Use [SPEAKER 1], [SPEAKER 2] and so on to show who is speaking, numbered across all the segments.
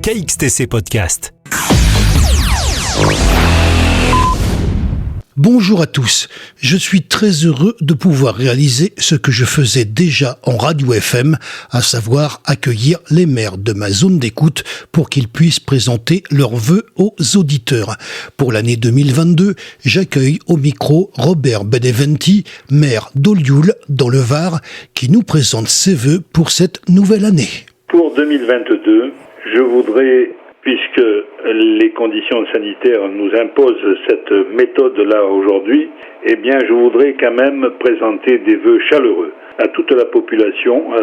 [SPEAKER 1] KXTC Podcast.
[SPEAKER 2] Bonjour à tous, je suis très heureux de pouvoir réaliser ce que je faisais déjà en radio FM, à savoir accueillir les maires de ma zone d'écoute pour qu'ils puissent présenter leurs vœux aux auditeurs. Pour l'année 2022, j'accueille au micro Robert Beneventi, maire d'Olioul dans le Var, qui nous présente ses vœux pour cette nouvelle année.
[SPEAKER 3] Pour 2022, je voudrais, puisque les conditions sanitaires nous imposent cette méthode-là aujourd'hui, je voudrais quand même présenter des vœux chaleureux à toute la population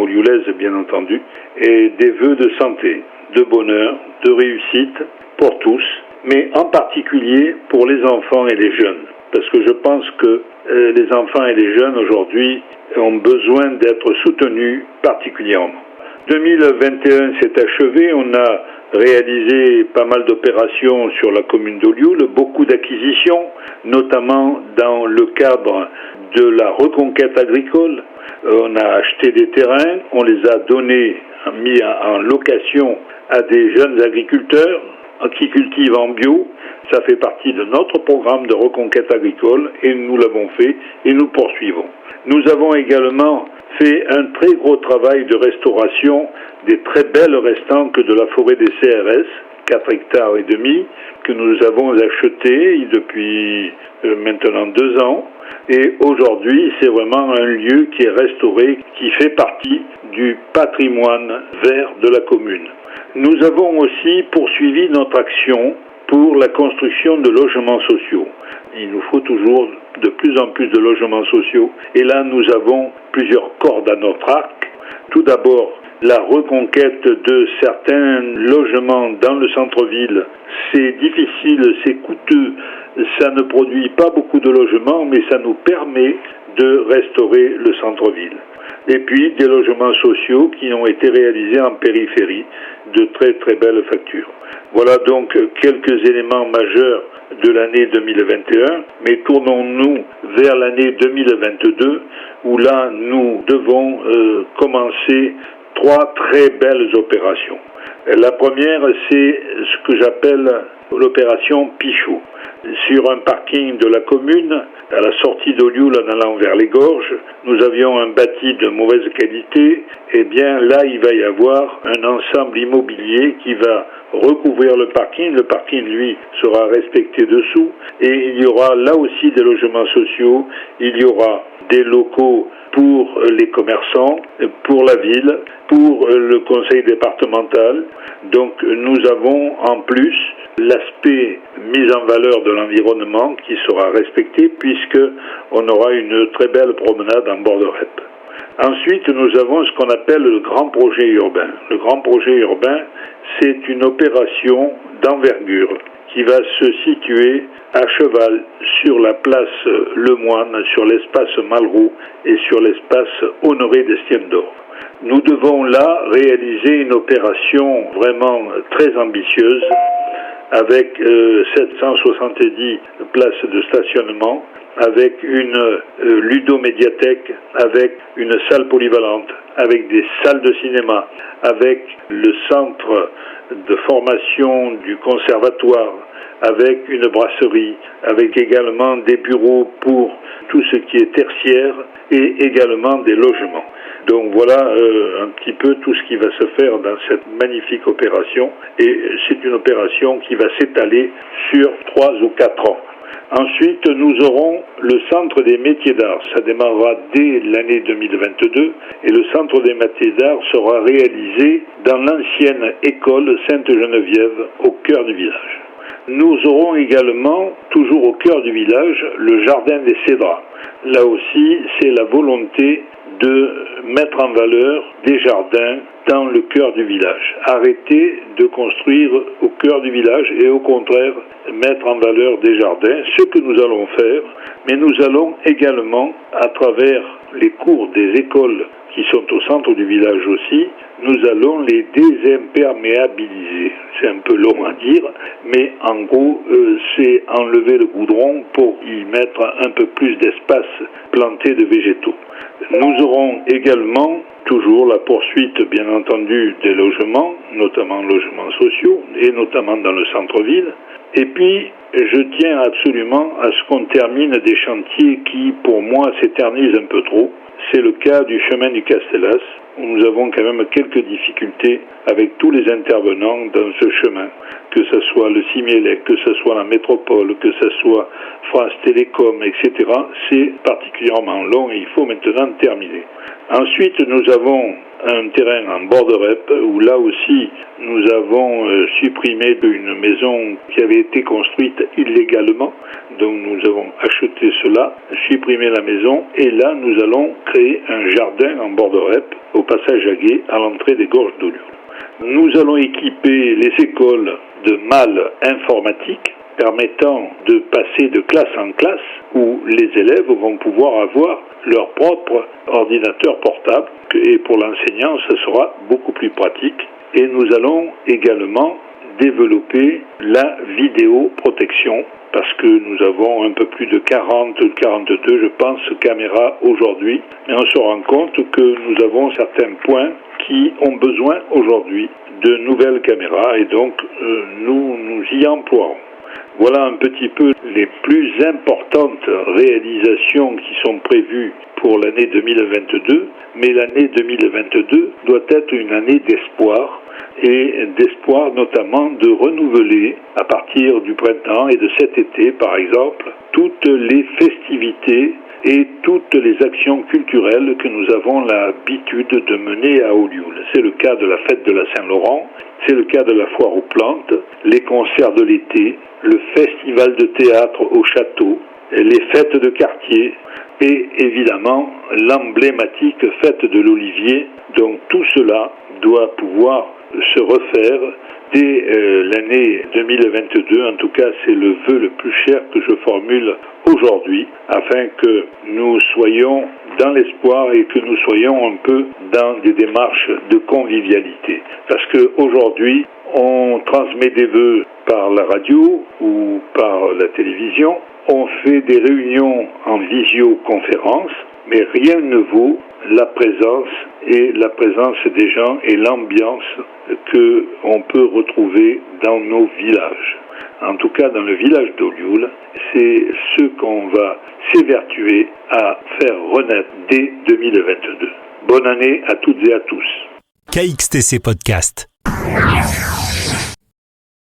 [SPEAKER 3] olioulaise bien entendu, et des vœux de santé, de bonheur, de réussite pour tous, mais en particulier pour les enfants et les jeunes. Parce que je pense que les enfants et les jeunes aujourd'hui ont besoin d'être soutenus particulièrement. 2021 s'est achevé, on a réalisé pas mal d'opérations sur la commune d'Olioul, beaucoup d'acquisitions, notamment dans le cadre de la reconquête agricole. On a acheté des terrains, on les a donnés, mis en location à des jeunes agriculteurs qui cultivent en bio. Ça fait partie de notre programme de reconquête agricole et nous l'avons fait et nous poursuivons. Nous avons également fait un très gros travail de restauration des très belles restanques de la forêt des CRS, 4 hectares et demi, que nous avons acheté depuis maintenant 2 ans. Et aujourd'hui, c'est vraiment un lieu qui est restauré, qui fait partie du patrimoine vert de la commune. Nous avons aussi poursuivi notre action pour la construction de logements sociaux. Il nous faut toujours de plus en plus de logements sociaux. Et là, nous avons plusieurs cordes à notre arc. Tout d'abord, la reconquête de certains logements dans le centre-ville. C'est difficile, c'est coûteux, ça ne produit pas beaucoup de logements, mais ça nous permet de restaurer le centre-ville. Et puis, des logements sociaux qui ont été réalisés en périphérie, de très très belles factures. Voilà donc quelques éléments majeurs de l'année 2021, mais tournons-nous vers l'année 2022, où là, nous devons commencer 3 très belles opérations. La première, c'est ce que j'appelle l'opération Pichot. Sur un parking de la commune, à la sortie d'Olioul en allant vers les Gorges, nous avions un bâti de mauvaise qualité. Là, il va y avoir un ensemble immobilier qui va recouvrir le parking. Le parking, lui, sera respecté dessous. Et il y aura là aussi des logements sociaux. Il y aura des locaux pour les commerçants, pour la ville, pour le conseil départemental. Donc nous avons en plus l'aspect mise en valeur de l'environnement qui sera respecté puisque on aura une très belle promenade en bord de Rep. Ensuite, nous avons ce qu'on appelle le grand projet urbain. Le grand projet urbain, c'est une opération d'envergure qui va se situer à cheval sur la place Lemoine, sur l'espace Malraux et sur l'espace Honoré d'Estienne d'Or. Nous devons là réaliser une opération vraiment très ambitieuse avec 770 places de stationnement, avec une ludomédiathèque, avec une salle polyvalente, avec des salles de cinéma, avec le centre de formation du conservatoire, avec une brasserie, avec également des bureaux pour tout ce qui est tertiaire et également des logements. Donc voilà un petit peu tout ce qui va se faire dans cette magnifique opération et c'est une opération qui va s'étaler sur 3 ou 4 ans. Ensuite, nous aurons le centre des métiers d'art. Ça démarrera dès l'année 2022 et le centre des métiers d'art sera réalisé dans l'ancienne école Sainte-Geneviève au cœur du village. Nous aurons également, toujours au cœur du village, le jardin des Cédrats. Là aussi, c'est la volonté de mettre en valeur des jardins dans le cœur du village. Arrêter de construire au cœur du village et au contraire mettre en valeur des jardins, ce que nous allons faire, mais nous allons également, à travers les cours des écoles qui sont au centre du village aussi, nous allons les désimperméabiliser. C'est un peu long à dire, mais en gros, c'est enlever le goudron pour y mettre un peu plus d'espace planté de végétaux. Nous aurons également toujours la poursuite, bien entendu, des logements, notamment logements sociaux, et notamment dans le centre-ville. Et puis, je tiens absolument à ce qu'on termine des chantiers qui, pour moi, s'éternisent un peu trop. C'est le cas du chemin du Castellas, où nous avons quand même quelques difficultés avec tous les intervenants dans ce chemin, que ce soit le Simiélec, que ce soit la métropole, que ce soit France Télécom, etc. C'est particulièrement long et il faut maintenant terminer. Ensuite, nous avons un terrain en bord de REP où là aussi nous avons supprimé une maison qui avait été construite illégalement. Donc nous avons acheté cela, supprimé la maison et là nous allons créer un jardin en bord de REP au passage à Gué à l'entrée des gorges d'Olioul. Nous allons équiper les écoles de malles informatiques permettant de passer de classe en classe où les élèves vont pouvoir avoir leur propre ordinateur portable et pour l'enseignant ce sera beaucoup plus pratique. Et nous allons également développer la vidéoprotection parce que nous avons un peu plus de 42 je pense caméras aujourd'hui mais on se rend compte que nous avons certains points qui ont besoin aujourd'hui de nouvelles caméras et donc nous y emploierons. Voilà un petit peu les plus importantes réalisations qui sont prévues pour l'année 2022, mais l'année 2022 doit être une année d'espoir, et d'espoir notamment de renouveler à partir du printemps et de cet été par exemple, toutes les festivités et toutes les actions culturelles que nous avons l'habitude de mener à Olioul. C'est le cas de la fête de la Saint-Laurent, c'est le cas de la foire aux plantes, les concerts de l'été, le festival de théâtre au château, les fêtes de quartier et évidemment l'emblématique fête de l'Olivier. Donc tout cela doit pouvoir se refaire dès l'année 2022. En tout cas, c'est le vœu le plus cher que je formule aujourd'hui, afin que nous soyons dans l'espoir et que nous soyons un peu dans des démarches de convivialité. Parce qu'aujourd'hui, on transmet des vœux par la radio ou par la télévision, on fait des réunions en visioconférence, mais rien ne vaut la présence des gens et l'ambiance que on peut retrouver dans nos villages. En tout cas, dans le village d'Olioul, c'est ce qu'on va s'évertuer à faire renaître dès 2022. Bonne année à toutes et à tous.
[SPEAKER 1] KXTC Podcast.